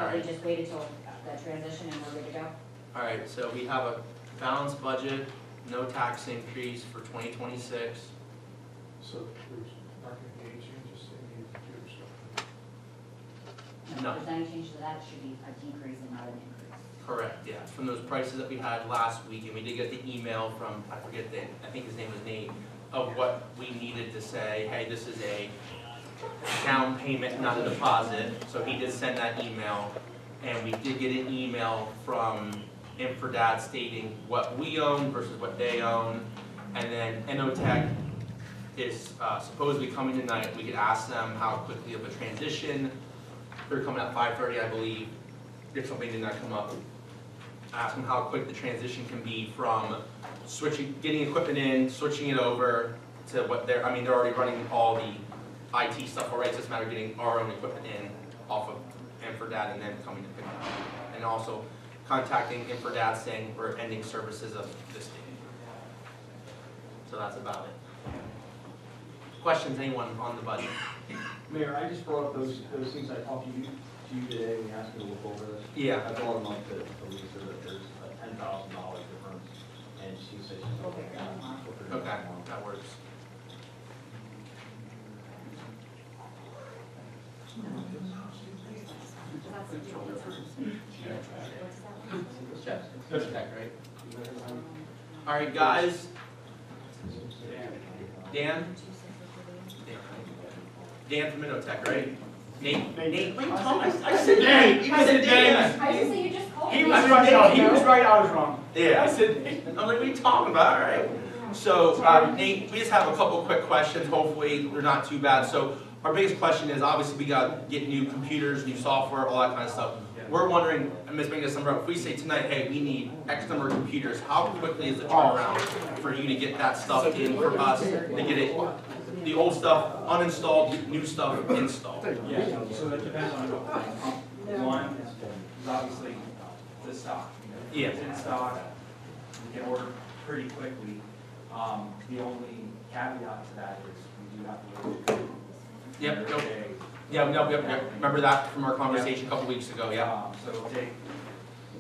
But we just waited till the transition and we're good to go. All right, so we have a balanced budget, no tax increase for 2026. So there's not gonna be any changes to any of the computer stuff? No. If there's any change to that, it should be a decrease and not an increase. Correct, yeah, from those prices that we had last week, and we did get the email from, I think his name was Nate, of what we needed to say, hey, this is a down payment, not a deposit, so he did send that email. And we did get an email from Infradad stating what we own versus what they own. And then Enotech is supposedly coming tonight. We could ask them how quickly of a transition. They're coming at 5:30, I believe, if something did not come up. Ask them how quick the transition can be from switching, getting equipment in, switching it over to what they're already running all the IT stuff already. It's just a matter of getting our own equipment in off of Infradad and then coming to pick it up. And also contacting Infradad saying we're ending services of this date. So that's about it. Questions, anyone on the budget? Mayor, I just brought up those things I talked to you today, and asked you to look over this. Yeah. I brought them up to Lisa that there's a $10,000 difference, and she said she's okay. Okay, that works. Right? All right, guys. Dan? Dan from Inotech, right? Nate? Nate? What are you talking? I said Nate. I said Dan. I just say you just called me. He was right, I was wrong. Yeah, I said Nate. I'm like, what are you talking about? All right. So, Nate, we just have a couple quick questions. Hopefully, they're not too bad. So, our biggest question is obviously we got to get new computers, new software, all that kind of stuff. We're wondering, I'm just making this number up, if we say tonight, hey, we need X number of computers, how quickly is the turnaround for you to get that stuff in for us, to get it, the old stuff uninstalled, new stuff installed? Yeah, so it depends on a couple things. One is obviously the stock. Yeah. It's in stock, we can order pretty quickly. The only caveat to that is we do have to wait. Yep, yep. Remember that from our conversation a couple weeks ago, yeah? So it'll take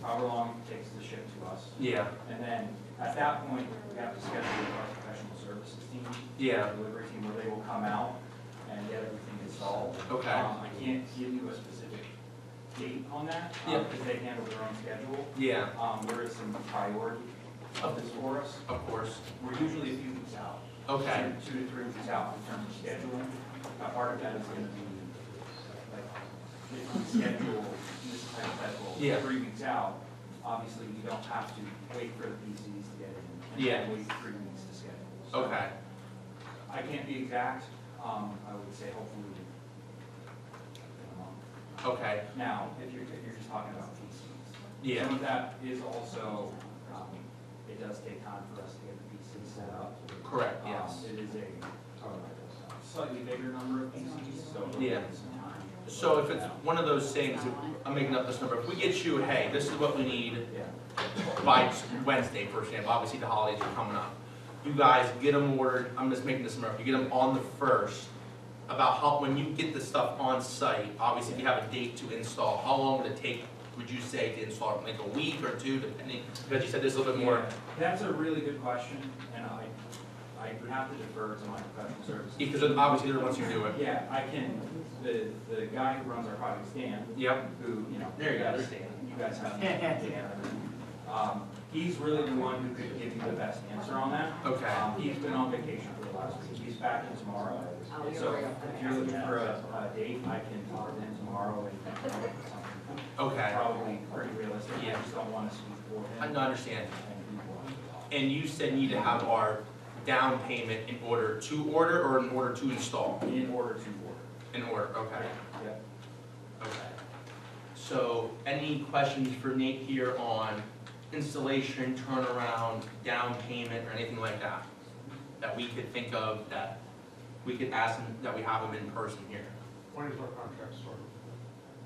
however long it takes to ship to us. Yeah, And then at that point, we have to schedule our professional services team. yeah, Our delivery team, where they will come out and get everything installed. okay, I can't give you a specific date on that, Yeah. because they handle their own schedule. yeah, There is some priority of this for us. of course, We're usually a few weeks out. okay, 2 to 3 weeks out in terms of scheduling. Part of that is going to be like, if we schedule this hypothetical Yeah. 3 weeks out, obviously you don't have to wait for the PCs to get in. And Yeah. wait 3 weeks to schedule. So okay, I can't be exact. I would say hopefully in a month. okay, Now, if you're just talking about PCs. yeah, Some of that is also, it does take time for us to get the PCs set up. correct, yes. It is a slightly bigger number of PCs, so it'll Yeah. take some time. So if it's one of those things, I'm making up this number, if we get you, hey, this is what we need Yeah. by Wednesday, for example, obviously the holidays are coming up. You guys get them ordered, I'm just making this number up, you get them on the 1st, about how, when you get the stuff on site, obviously if you have a date to install, how long would it take, would you say, to install, like a week or two, depending, because you said this a little bit more, Yeah, that's a really good question, and I would have to defer to my professional services. because obviously they're the ones who do it. Yeah, I can, the guy who runs our project, Dan, Yep, who, you know. There you go, guys- there's Dan. You guys have Dan. He's really the one who could give you the best answer on that. okay, He's been on vacation for the last week, he's back in tomorrow. Oh, you're So right. if you're looking for a date, I can talk to him tomorrow and come up with something. okay, Probably pretty realistic, Yeah. I just don't want to speak for I him. don't understand. And And you said you need to have our down payment in order to order or in order to install? in order to order. In order, okay, Yep. okay. So, any questions for Nate here on installation, turnaround, down payment, or anything like that? That we could think of, that we could ask him, that we have him in person here? When is our contract started?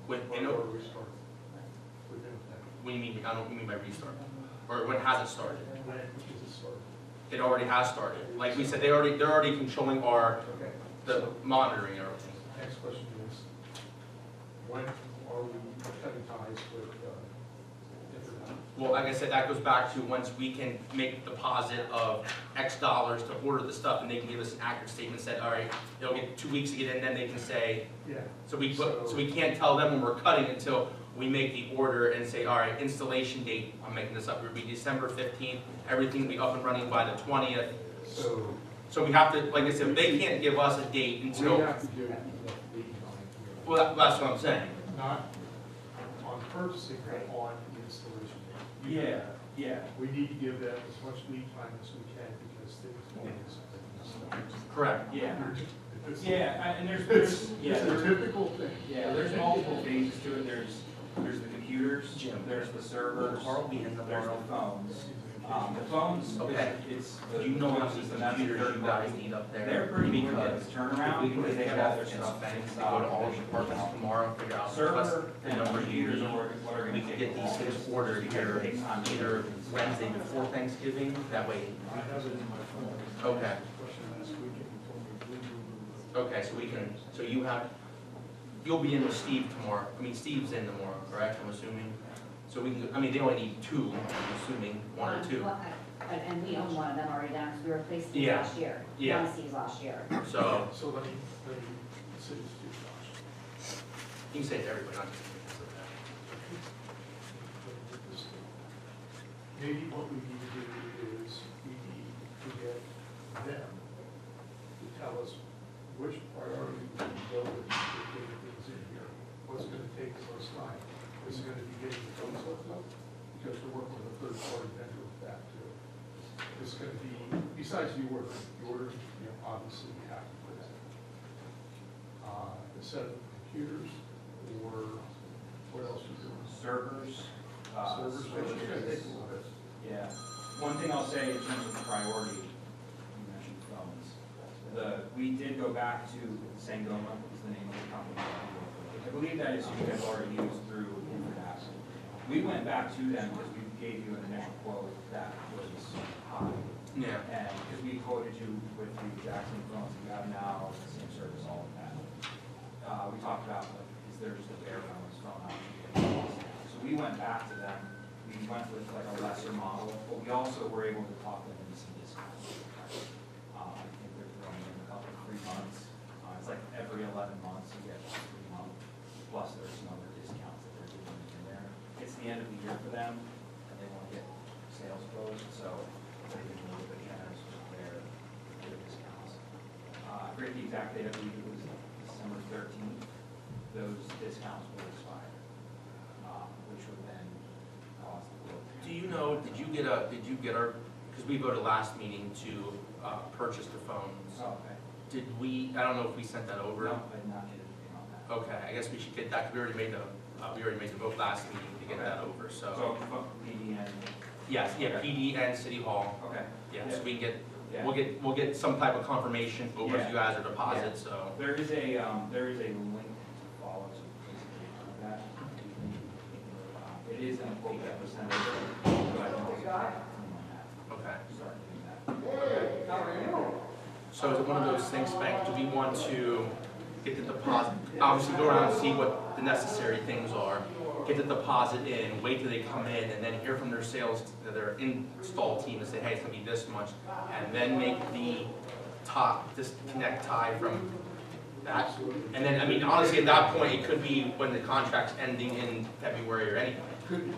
With, When you know, do we start? With Inotech? what do you mean, I don't mean by restart? Or when has it started? When does it start? It already has started. Like we said, they're already controlling our, Okay. the monitoring and everything. Next question is, when are are we cutting ties with, internet? Well, like I said, that goes back to once we can make a deposit of X dollars to order the stuff, and they can give us an accurate statement, said, all right, it'll get 2 weeks to get in, then they can say, Yeah. so we can't tell them when we're cutting until we make the order and say, all right, installation date, I'm making this up, it would be December 15th, everything will be up and running by the 20th. So we have to, like I said, they can't give us a date We until, have to give that lead on it. well, that's what I'm saying. Not on purchasing, but on the installation. Yeah, yeah. We need to give them as much lead time as we can because things always. Correct. Yeah. It's- Yeah, and It's, there's, it's a typical thing. yeah, there's multiple phases to it. There's the computers, there's the servers, Carl be in there's tomorrow. the phones. The phones, Okay. it's. Do you know how many system, that's the computers third you guys party. need up there? They're pretty quick at Because the turnaround because they have all their stuff. things, they go to all the departments tomorrow, figure out what's Server the and number you computers need. are what are We gonna could take get a these while. things ordered here, Takes time. either Wednesday before Thanksgiving, that way. I have it in my phone. Okay. Question last weekend, you told me blue. Okay, so we can, so you'll be in with Steve tomorrow, I mean, Steve's in tomorrow, correct, I'm assuming? So we can, I mean, they only need 2, I'm assuming, 1 or 2, Well, and we own one of them already down, because we replaced Steve Yeah. last year. Yeah. One Steve's last year. so, So let me say this to you, Josh. you can say it to everybody, not just me. Maybe what we need to do is we need to get them to tell us which priority we go with, getting things in here. What's gonna take the most time? Is it gonna be getting the phones hooked up? Because we're working with a third party vendor with that too. It's gonna be, besides the order, you know, obviously you have to put that. A set of computers, or what else are you doing? Servers. Servers, which is gonna take a little bit. Yeah. One thing I'll say in terms of priority, you mentioned phones. We did go back to Sangoma, is the name of the company. I believe that is who you guys already used through Infradas. We went back to them because we gave you an initial quote that was high. Yeah, And because we quoted you with the exact same phones you have now, the same service, all of that. We talked about, like, is there just a bare bones phone option? So we went back to them, we went with like a lesser model, but we also were able to talk them into some discounts. I think they're throwing in a couple, 3 months. It's like every 11 months you get a 3 month, plus there's some other discounts that they're doing in there. It's the end of the year for them, and they want to get sales closed, so they're being a little bit generous with their discounts. I forget the exact date, I believe it was December 13th. Those discounts will expire, which would then cause the bill. do you know, did you get our, because we voted last meeting to purchase the phones. Oh, okay. Did we, I don't know if we sent that over. No, I did not get anything on that. Okay, I guess we should get that, 'cause we already made the vote last meeting to get that over, so. So, BDN, Yes, yeah, PD and City Hall, okay. yeah, so we can get, Yeah. we'll get some type of confirmation over Yeah. to you guys or deposit, so. There is a link to follow, so basically do that. It is in a quote that was sent over, but I don't think it's on that. Okay. Start doing that. So is it one of those things, Spank, do we want to get the deposit, obviously go around and see what the necessary things are, get the deposit in, wait till they come in, and then hear from their their install team and say, hey, it's gonna be this much, and then make the disconnect tie from that? And then, I mean, honestly, at that point, it could be when the contract's ending in February or anything. Could be,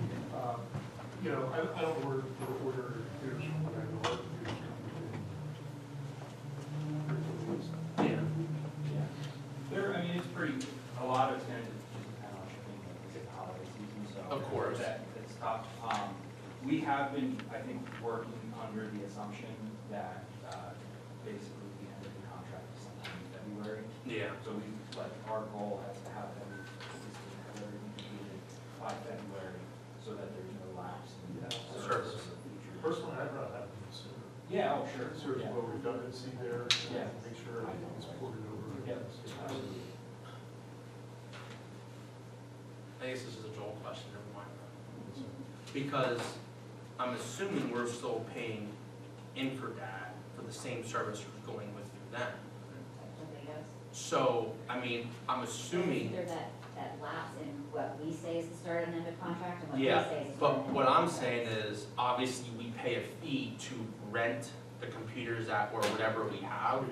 you know, I don't know where order computers from, but I know our computers come in. Yeah. Yeah. I mean, it's pretty, a lot of it's gonna just depend on shipping, like, it's the holiday season, so. Of course. It's tough. We have been, I think, working under the assumption that, basically the end of the contract is sometime in February. Yeah. So we, like, our goal has to have them, everything completed by February, so that there's no lapse in Yeah. service in the future. Personally, I'd rather have them sooner. Yeah, oh, sure. Sort Yeah. of what redundancy there, Yeah. make sure everything is ported over. Yeah, absolutely. I guess this is a Joel question, never mind. Because I'm assuming we're still paying Infradat for the same service we're going with through them. Technically, yes. So, I mean, I'm assuming, Either that that lapse in what we say is the start and end of contract and what they Yeah, say is the start but and end of what I'm contract. saying is, obviously, we pay a fee to rent the computers that, or whatever we have.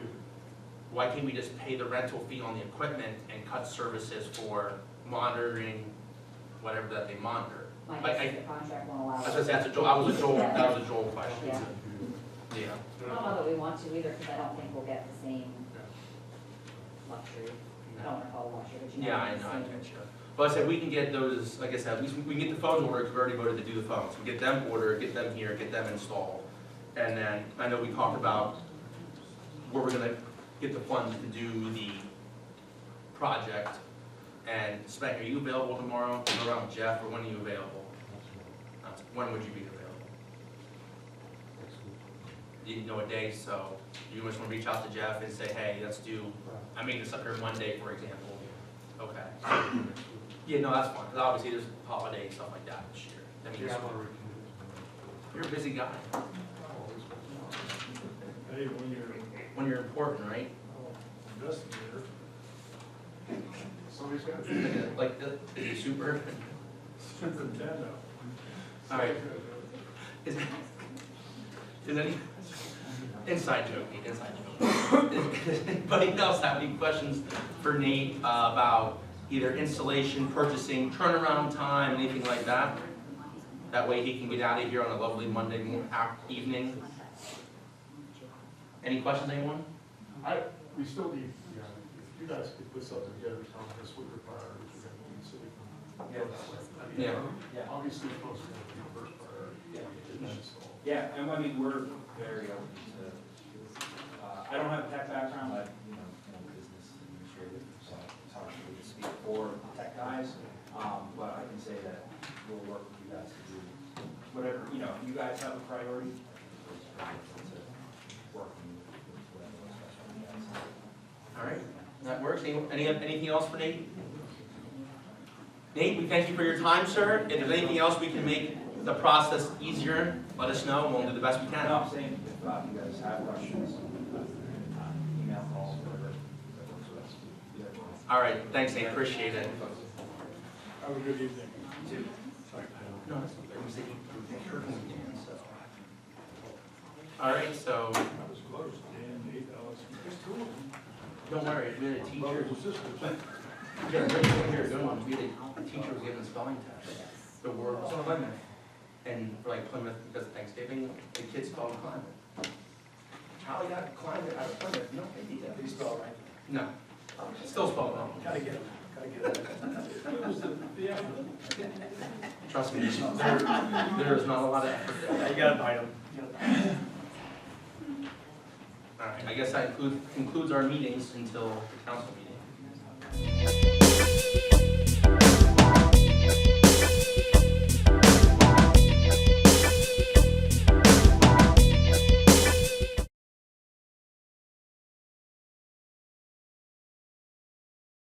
Why can't we just pay the rental fee on the equipment and cut services for monitoring whatever that they monitor? My Like, guess is the contract won't allow. that was a Joel question. Yeah. Yeah. I don't know that we want to either, because I don't think we'll get the same luxury. I don't wanna call it luxury, but you know. Yeah, I the know, I same- get you. But I said, we can get those, like I said, we can get the phones ordered, because we already voted to do the phones. We get them ordered, get them here, get them installed. And then, I know we talked about where we're gonna get the funds to do the project. And Spank, are you available tomorrow, around Jeff, or when are you available? When would you be available? You didn't know a day, so you just wanna reach out to Jeff and say, hey, let's do, I mean, this up here Monday, for example. Okay. Yeah, no, that's fine, because obviously there's holiday and stuff like that this year. I mean, Yeah, I'm already you're a busy guy, Hey, when you're important, right? investigator. Somebody's got to. Like, is he super? Superintendent. All right. Is any, inside joke, Does anybody else have any questions for Nate about either installation, purchasing, turnaround time, anything like that? That way he can get out of here on a lovely Monday evening. Any questions, anyone? We still need, yeah, if you guys could put something together, tell us what your priorities are going to be, so we can. Yeah. Yeah. Obviously, supposed to be the first priority. Yeah. Install. Yeah, and I mean, we're very open to, I don't have a tech background, I'm, business administrative, so it's hard for me to speak for tech guys. But I can say that we'll work with you guys to do whatever, if you guys have a priority, we're open to working with whatever works best for you guys. All right, that works. Anything else for Nate? Nate, we thank you for your time, sir. If there's anything else we can make the process easier, let us know, and we'll do the best we No, can. I'm saying, if you guys have questions, email, calls, whatever, that works for us. Yeah. All right, thanks, Nate, appreciate it. Have a good evening. No, that's okay. We said you heard me, Dan, so. All right, so, That was close, Dan, Nate, Alex. There's two of them. don't worry, we had a teacher. Brothers and sisters. We had a great one here, good one. We had a teacher was giving a spelling test. The word was Plymouth. And for like Plymouth, because of Thanksgiving, the kids spelled Plymouth. Charlie got Plymouth out of Plymouth, no idea. They spell right. No, still spelled wrong. Gotta get it, gotta get it. Yeah. Trust me, there's not a lot of effort there. You gotta bite them. All right, I guess that concludes our meetings until the council meeting.